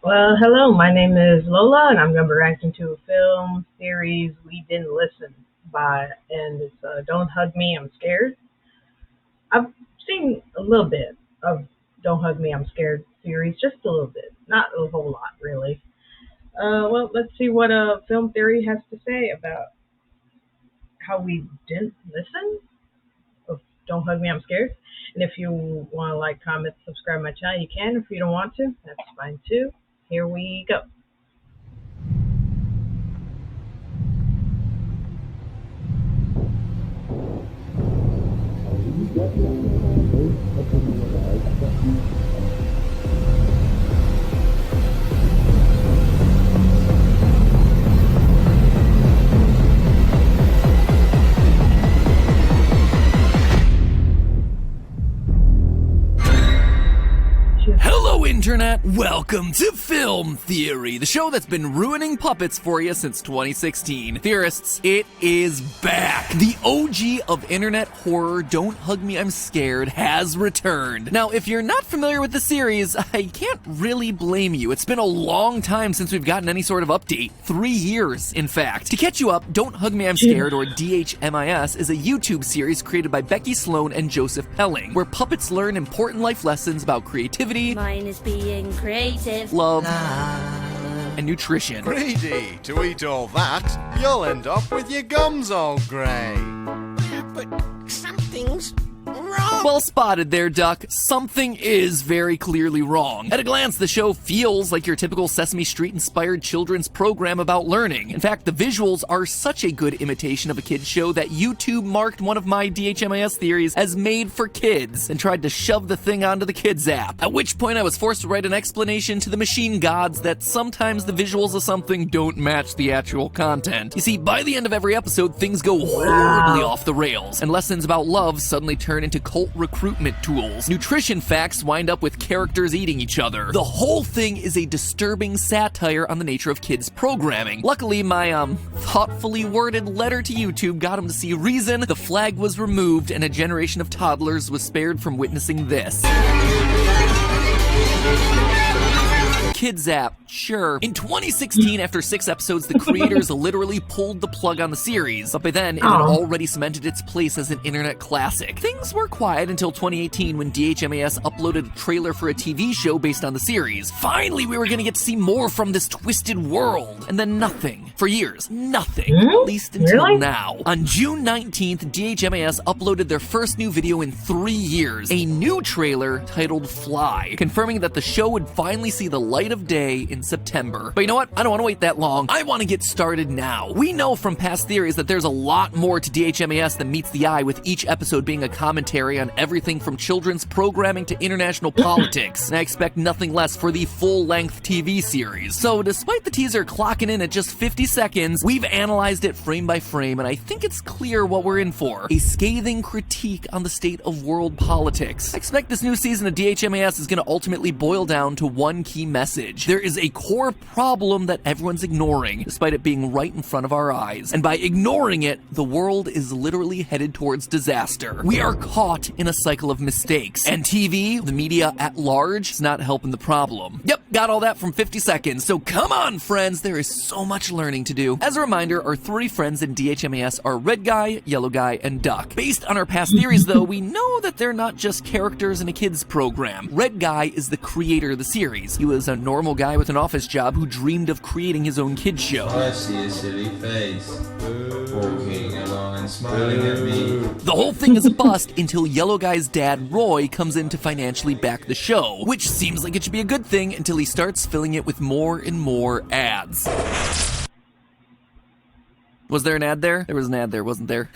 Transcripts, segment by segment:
Well, hello, my name is Lola, and I'm going to be reacting to a film series we didn't listen by, and it's Don't Hug Me, I'm Scared. I've seen a little bit of Don't Hug Me, I'm Scared series, just a little bit, not a whole lot, really. Well, let's see what Film Theory has to say about how we didn't listen of Don't Hug Me, I'm Scared. And if you want to like, comment, subscribe to my channel, you can. If you don't want to, that's fine too. Here we go. Hello, Internet! Welcome to Film Theory, the show that's been ruining puppets for you since 2016. Theorists, it is back! The OG of internet horror, Don't Hug Me, I'm Scared, has returned. Now, if you're not familiar with the series, I can't really blame you. It's been a long time since we've gotten any sort of update. 3 years, in fact. To catch you up, Don't Hug Me, I'm Scared, or DHMIS, is a YouTube series created by Becky Sloan and Joseph Pelling, where puppets learn important life lessons about creativity, Mine is being creative. love, and nutrition. Greedy, to eat all that, you'll end up with your gums all grey. But something's wrong. Well spotted there, Duck. Something is very clearly wrong. At a glance, the show feels like your typical Sesame Street-inspired children's program about learning. In fact, the visuals are such a good imitation of a kid's show that YouTube marked one of my DHMIS theories as made for kids and tried to shove the thing onto the kids app. At which point I was forced to write an explanation to the machine gods that sometimes the visuals of something don't match the actual content. You see, by the end of every episode, things go horribly off the rails, and lessons about love suddenly turn into cult recruitment tools. Nutrition facts wind up with characters eating each other. The whole thing is a disturbing satire on the nature of kids programming. Luckily, my thoughtfully worded letter to YouTube got them to see reason, the flag was removed, and a generation of toddlers was spared from witnessing this. Kids app, sure. In 2016, after 6 episodes, the creators literally pulled the plug on the series, but by then, it had already cemented its place as an internet classic. Things were quiet until 2018 when DHMAS uploaded a trailer for a TV show based on the series. Finally, we were gonna get to see more from this twisted world. And then nothing. For years, nothing. At least until now. On June 19th, DHMAS uploaded their first new video in 3 years. A new trailer titled Fly, confirming that the show would finally see the light of day in September. But you know what? I don't want to wait that long. I want to get started now. We know from past theories that there's a lot more to DHMAS than meets the eye, with each episode being a commentary on everything from children's programming to international politics. And I expect nothing less for the full-length TV series. So despite the teaser clocking in at just 50 seconds, we've analyzed it frame by frame, and I think it's clear what we're in for. A scathing critique on the state of world politics. I expect this new season of DHMAS is going to ultimately boil down to one key message. There is a core problem that everyone's ignoring, despite it being right in front of our eyes. And by ignoring it, the world is literally headed towards disaster. We are caught in a cycle of mistakes. And TV, the media at large, is not helping the problem. Yep, got all that from 50 seconds. So come on, friends, there is so much learning to do. As a reminder, our 3 friends in DHMAS are Red Guy, Yellow Guy, and Duck. Based on our past theories, though, we know that they're not just characters in a kid's program. Red Guy is the creator of the series. He was a normal guy with an office job who dreamed of creating his own kids show. I see a silly face, walking along and smiling at me. The whole thing is a bust until Yellow Guy's dad, Roy, comes in to financially back the show, which seems like it should be a good thing until he starts filling it with more and more ads. Was there an ad there? There was an ad there, wasn't there?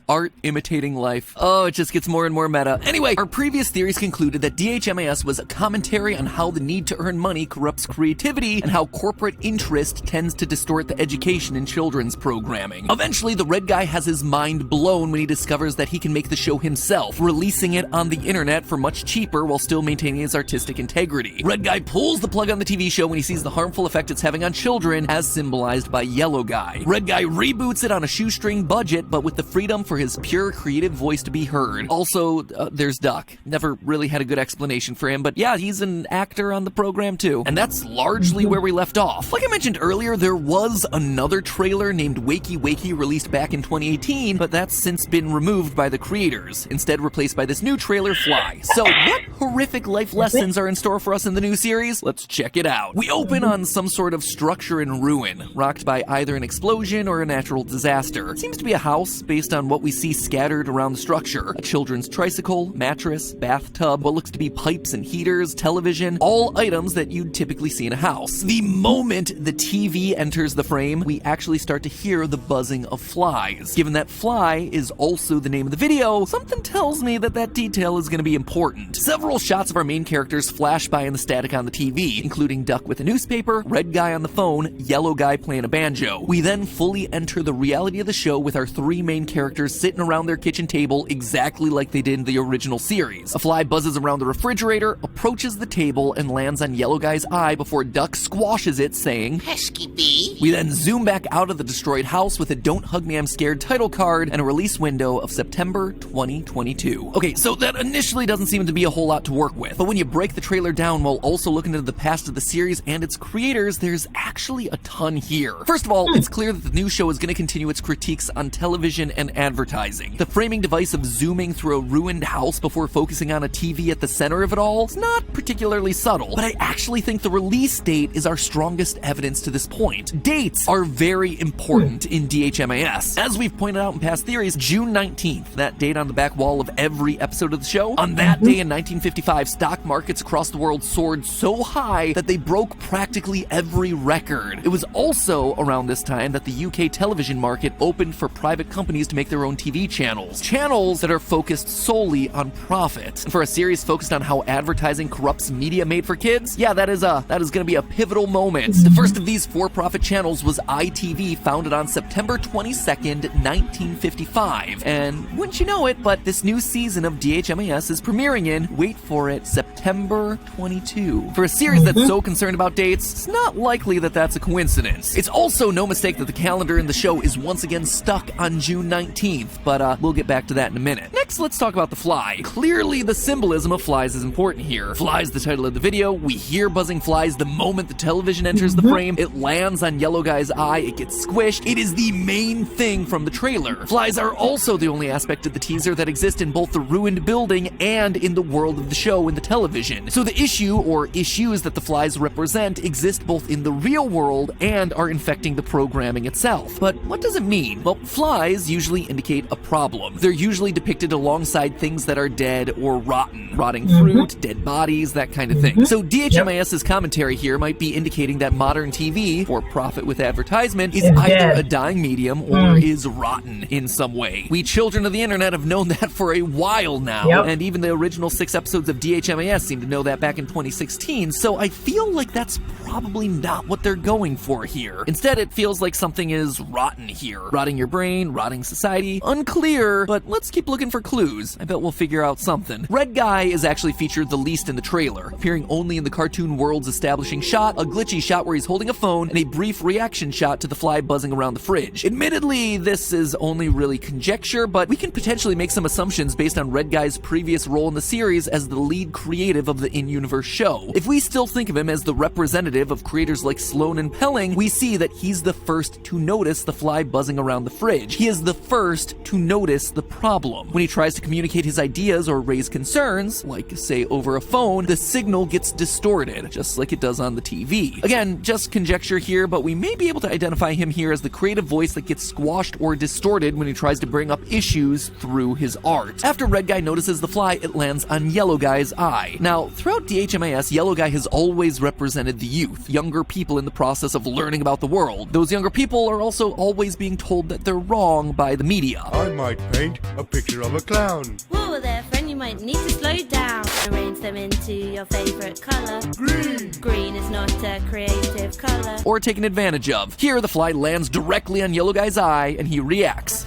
Art imitating life. Oh, it just gets more and more meta. Anyway, our previous theories concluded that DHMAS was a commentary on how the need to earn money corrupts creativity and how corporate interest tends to distort the education in children's programming. Eventually, the Red Guy has his mind blown when he discovers that he can make the show himself, releasing it on the internet for much cheaper while still maintaining his artistic integrity. Red Guy pulls the plug on the TV show when he sees the harmful effect it's having on children, as symbolized by Yellow Guy. Red Guy reboots it on a shoestring budget, but with the freedom for his pure creative voice to be heard. Also, there's Duck. Never really had a good explanation for him, but yeah, he's an actor on the program too. And that's largely where we left off. Like I mentioned earlier, there was another trailer named Wakey Wakey released back in 2018, but that's since been removed by the creators, instead replaced by this new trailer, Fly. So what horrific life lessons are in store for us in the new series? Let's check it out. We open on some sort of structure in ruin, rocked by either an explosion or a natural disaster. It seems to be a house based on what we see scattered around the structure. A children's tricycle, mattress, bathtub, what looks to be pipes and heaters, television, all items that you'd typically see in a house. The moment the TV enters the frame, we actually start to hear the buzzing of flies. Given that Fly is also the name of the video, something tells me that that detail is going to be important. Several shots of our main characters flash by in the static on the TV, including Duck with a newspaper, red guy on the phone, yellow guy playing a banjo. We then fully enter the reality of the show with our three main characters sitting around their kitchen table exactly like they did in the original series. A fly buzzes around the refrigerator, approaches the table, and lands on yellow guy's eye before Duck squashes it, saying, "Pesky bee." We then zoom back out of the destroyed house with a "Don't Hug Me, I'm Scared" title card and a release window of September 2022. Okay, so that initially doesn't seem to be a whole lot to work with, but when you break the trailer down while also looking into the past of the series and its creators, there's actually a ton here. First of all, it's clear that the new show is going to continue its critiques on television and advertising. The framing device of zooming through a ruined house before focusing on a TV at the center of it all is not particularly subtle, but I actually think the release date is our strongest evidence to this point. Dates are very important in DHMIS. As we've pointed out in past theories, June 19th, that date on the back wall of every episode of the show, on that day in 1955, stock markets across the world soared so high that they broke practically every record. It was also around this time that the UK television market opened for private companies to make their own TV channels. Channels that are focused solely on profit. And for a series focused on how advertising corrupts media made for kids, yeah, that is going to be a pivotal moment. The first of these for-profit channels was ITV, founded on September 22nd, 1955. And wouldn't you know it, but this new season of DHMIS is premiering in, wait for it, September 22. For a series that's so concerned about dates, it's not likely that that's a coincidence. It's also no mistake that the calendar in the show is once again stuck on June 19th, but we'll get back to that in a minute. Next, let's talk about the fly. Clearly, the symbolism of flies is important here. Fly's the title of the video. We hear buzzing flies the moment the television enters the frame. It lands on yellow guy's eye. It gets squished. It is the main thing from the trailer. Flies are also the only aspect of the teaser that exists in both the ruined building and in the world of the show in the television. So the issue or issues that the flies represent exist both in the real world and are infecting the programming itself. But what does it mean? Well, flies usually indicate a problem. They're usually depicted alongside things that are dead or rotten. Rotting fruit, dead bodies, that kind of thing. So DHMIS's commentary here might be indicating that modern TV, for profit with advertisement, is either a dying medium or is rotten in some way. We children of the internet have known that for a while now, and even the original 6 episodes of DHMIS seem to know that back in 2016, so I feel like that's probably not what they're going for here. Instead, it feels like something is rotten here. Rotting your brain, rotting society. Unclear, but let's keep looking for clues. I bet we'll figure out something. Red Guy is actually featured the least in the trailer, appearing only in the cartoon world's establishing shot, a glitchy shot where he's holding a phone, and a brief reaction shot to the fly buzzing around the fridge. Admittedly, this is only really conjecture, but we can potentially make some assumptions based on Red Guy's previous role in the series as the lead creative of the in-universe show. If we still think of him as the representative of creators like Sloan and Pelling, we see that he's the first to notice the fly buzzing around the fridge. He is the first to notice the problem. When he tries to communicate his ideas or raise concerns, like say over a phone, the signal gets distorted, just like it does on the TV. Again, just conjecture here, but we may be able to identify him here as the creative voice that gets squashed or distorted when he tries to bring up issues through his art. After Red Guy notices the fly, it lands on Yellow Guy's eye. Now, throughout DHMIS, Yellow Guy has always represented the youth, younger people in the process of learning about the world. Those younger people are also always being told that they're wrong by the media. I might paint a picture of a clown. Whoa there, friend, you might need to slow down. Arrange them into your favorite color. Green. Green is not a creative color. Or taken advantage of. Here, the fly lands directly on Yellow Guy's eye, and he reacts.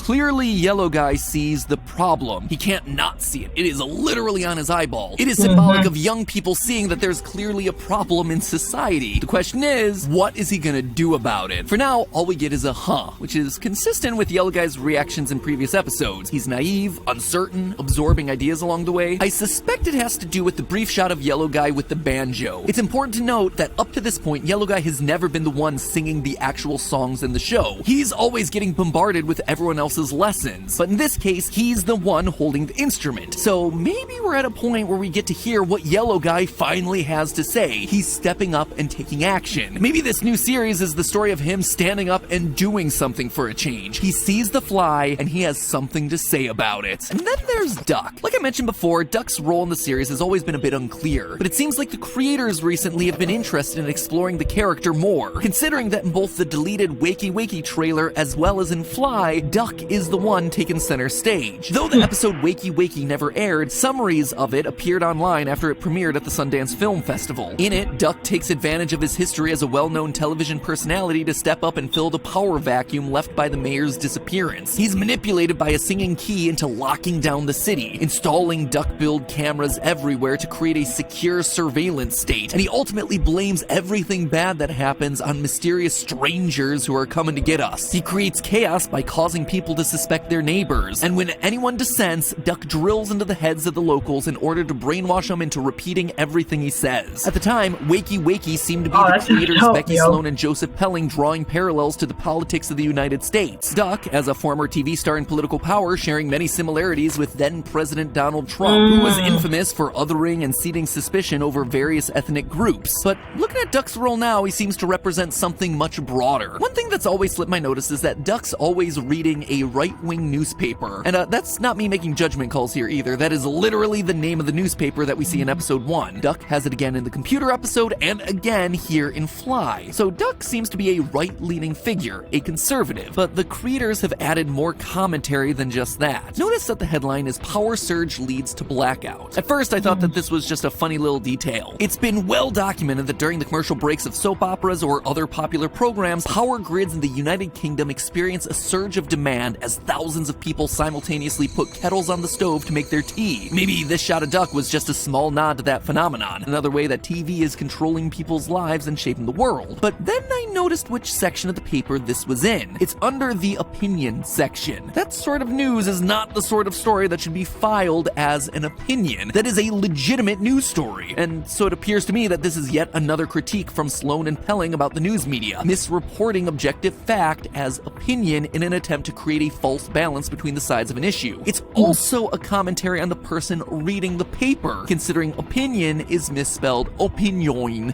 Clearly, Yellow Guy sees the problem. He can't not see it. It is literally on his eyeball. It is symbolic of young people seeing that there's clearly a problem in society. The question is, what is he gonna do about it? For now, all we get is a huh, which is consistent with Yellow Guy's reactions in previous episodes. He's naive, uncertain, absorbing ideas along the way. I suspect it has to do with the brief shot of Yellow Guy with the banjo. It's important to note that up to this point, Yellow Guy has never been the one singing the actual songs in the show. He's always getting bombarded with everyone else's lessons, but in this case, he's the one holding the instrument. So maybe we're at a point where we get to hear what Yellow Guy finally has to say. He's stepping up and taking action. Maybe this new series is the story of him standing up and doing something for a change. He sees the fly, and he has something to say about it. And then there's Duck. Like I mentioned before, Duck's role in the series has always been a bit unclear, but it seems like the creators recently have been interested in exploring the character more, considering that in both the deleted Wakey Wakey trailer as well as in Fly, Duck is the one taking center stage. Though the episode Wakey Wakey never aired, summaries of it appeared online after it premiered at the Sundance Film Festival. In it, Duck takes advantage of his history as a well-known television personality to step up and fill the power vacuum left by the mayor's disappearance. He's manipulated by a singing key into locking down the city, installing duck-billed cameras everywhere to create a secure surveillance state, and he ultimately blames everything bad that happens on mysterious strangers who are coming to get us. He creates chaos by causing people to suspect their neighbors, and when anyone dissents, Duck drills into the heads of the locals in order to brainwash them into repeating everything he says. At the time, Wakey Wakey seemed to be the creators Becky Sloan and Joseph Pelling drawing parallels to the politics of the United States. Duck, as a former TV star in political power, sharing many similarities with then-President Donald Trump, who was infamous for othering and seeding suspicion over various ethnic groups. But looking at Duck's role now, he seems to represent something much broader. One thing that's always slipped my notice is that Duck's always reading a right-wing newspaper. And that's not me making judgment calls here either. That is literally the name of the newspaper that we see in episode 1. Duck has it again in the computer episode and again here in Fly. So Duck seems to be a right-leaning figure, a conservative, but the creators have added more commentary than just that. Notice that the headline is Power Surge Leads to Blackout. At first I thought that this was just a funny little detail. It's been well documented that during the commercial breaks of soap operas or other popular programs, power grids in the United Kingdom experience a surge of demand as thousands of people simultaneously put kettles on the stove to make their tea. Maybe this shot of Duck was just a small nod to that phenomenon, another way that TV is controlling people's lives and shaping the world. But then I noticed which section of the paper this was in. It's under the opinion section. That sort of news is not the sort of story that should be filed as an opinion. That is a legitimate news story. And so it appears to me that this is yet another critique from Sloan and Pelling about the news media, misreporting objective fact as opinion in an attempt to create a false balance between the sides of an issue. It's also a commentary on the person reading the paper, considering opinion is misspelled opinion.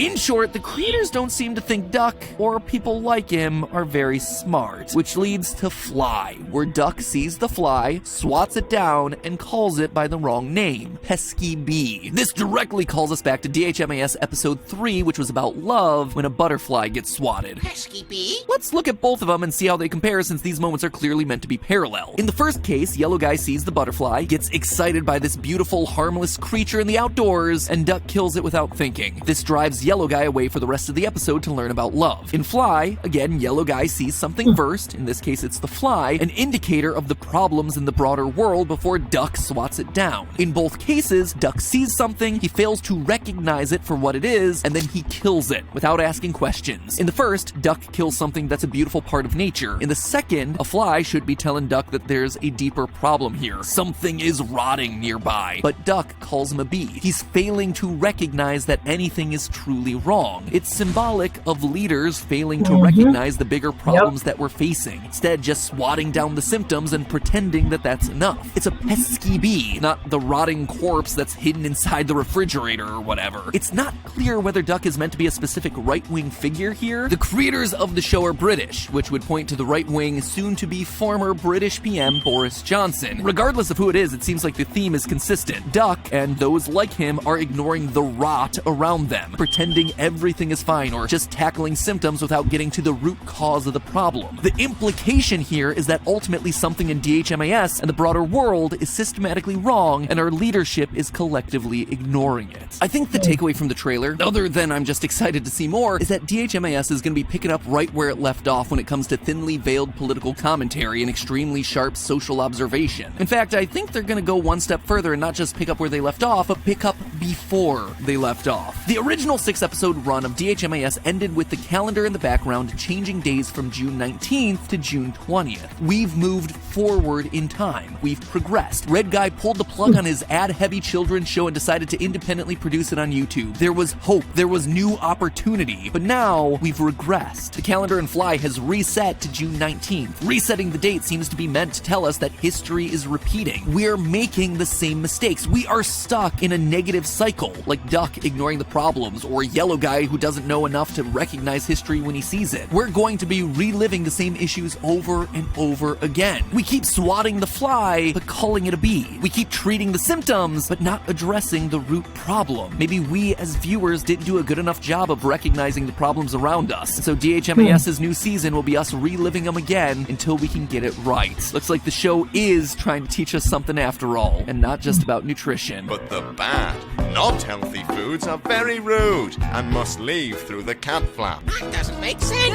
In short, the creators don't seem to think Duck, or people like him, are very smart, which leads to Fly, where Duck sees the fly, swats it down, and calls it by the wrong name, Pesky Bee. This directly calls us back to DHMAS episode 3, which was about love when a butterfly gets swatted. Pesky Bee? Let's look at both of them and see how they compare, since these moments are clearly meant to be parallel. In the first case, Yellow Guy sees the butterfly, gets excited by this beautiful, harmless creature in the outdoors, and Duck kills it without thinking. This drives Yellow Guy away for the rest of the episode to learn about love. In Fly, again, Yellow Guy sees something first, in this case it's the fly, an indicator of the problems in the broader world before Duck swats it down. In both cases, Duck sees something, he fails to recognize it for what it is, and then he kills it without asking questions. In the first, Duck kills something that's a beautiful part of nature. In the second, a fly should be telling Duck that there's a deeper problem here. Something is rotting nearby. But Duck calls him a bee. He's failing to recognize that anything is truly wrong. It's symbolic of leaders failing to recognize the bigger problems that we're facing, instead just swatting down the symptoms and pretending that that's enough. It's a pesky bee, not the rotting corpse that's hidden inside the refrigerator or whatever. It's not clear whether Duck is meant to be a specific right-wing figure here. The creators of the show are British, which would point to the right-wing, soon-to-be former British PM Boris Johnson. Regardless of who it is, it seems like the theme is consistent. Duck, and those like him, are ignoring the rot around them, pretending everything is fine, or just tackling symptoms without getting to the root cause of the problem. The implication here is that ultimately something in DHMAS and the broader world is systematically wrong, and our leadership is collectively ignoring it. I think the takeaway from the trailer, other than I'm just excited to see more, is that DHMAS is going to be picking up right where it left off when it comes to thinly veiled political commentary an extremely sharp social observation. In fact, I think they're gonna go one step further and not just pick up where they left off, but pick up before they left off. The original 6-episode run of DHMAS ended with the calendar in the background changing days from June 19th to June 20th. We've moved forward in time. We've progressed. Red Guy pulled the plug on his ad-heavy children's show and decided to independently produce it on YouTube. There was hope. There was new opportunity. But now, we've regressed. The calendar in Fly has reset to June 19th. Resetting the date seems to be meant to tell us that history is repeating. We're making the same mistakes. We are stuck in a negative cycle, like Duck ignoring the problems, or Yellow Guy who doesn't know enough to recognize history when he sees it. We're going to be reliving the same issues over and over again. We keep swatting the fly, but calling it a bee. We keep treating the symptoms, but not addressing the root problem. Maybe we as viewers didn't do a good enough job of recognizing the problems around us. So DHMAS's new season will be us reliving them again until we can get it right. Looks like the show is trying to teach us something after all, and not just about nutrition. But the bad, not healthy foods are very rude and must leave through the cat flap. That doesn't make sense.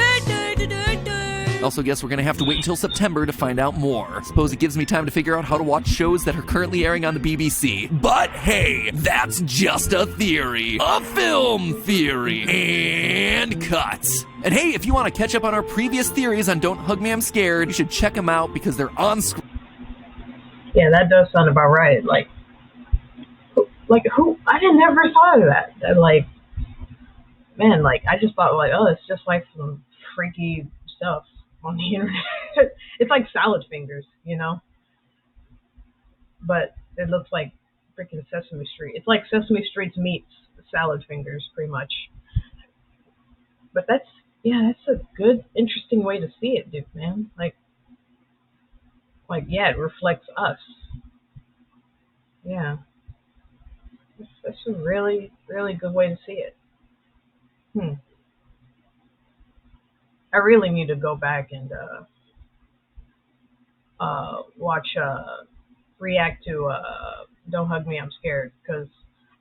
Also guess we're gonna have to wait until September to find out more. Suppose it gives me time to figure out how to watch shows that are currently airing on the BBC. But hey, that's just a theory. A film theory. And cuts. And hey, if you want to catch up on our previous theories on Don't Hug Me, I'm Scared, you should check them out because they're on screen. Yeah, that does sound about right. Like who? I never thought of that. That man, I just thought oh, it's just like some freaky stuff on the internet. It's like salad fingers, but it looks like freaking Sesame Street. It's like Sesame Street meets salad fingers, pretty much. But that's a good, interesting way to see it, dude, man. It reflects us. Yeah. That's a really, really good way to see it. I really need to go back and react to Don't Hug Me, I'm Scared, because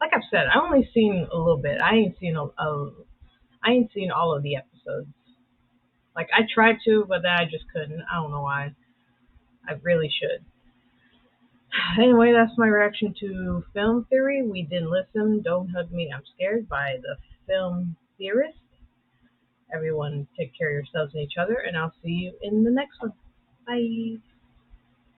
like I've said, I only seen a little bit. I ain't seen all of the episodes. I tried to, but I just couldn't. I don't know why. I really should. Anyway, that's my reaction to Film Theory. We Didn't Listen, Don't Hug Me, I'm Scared by the Film Theorists. Everyone take care of yourselves and each other, and I'll see you in the next one. Bye.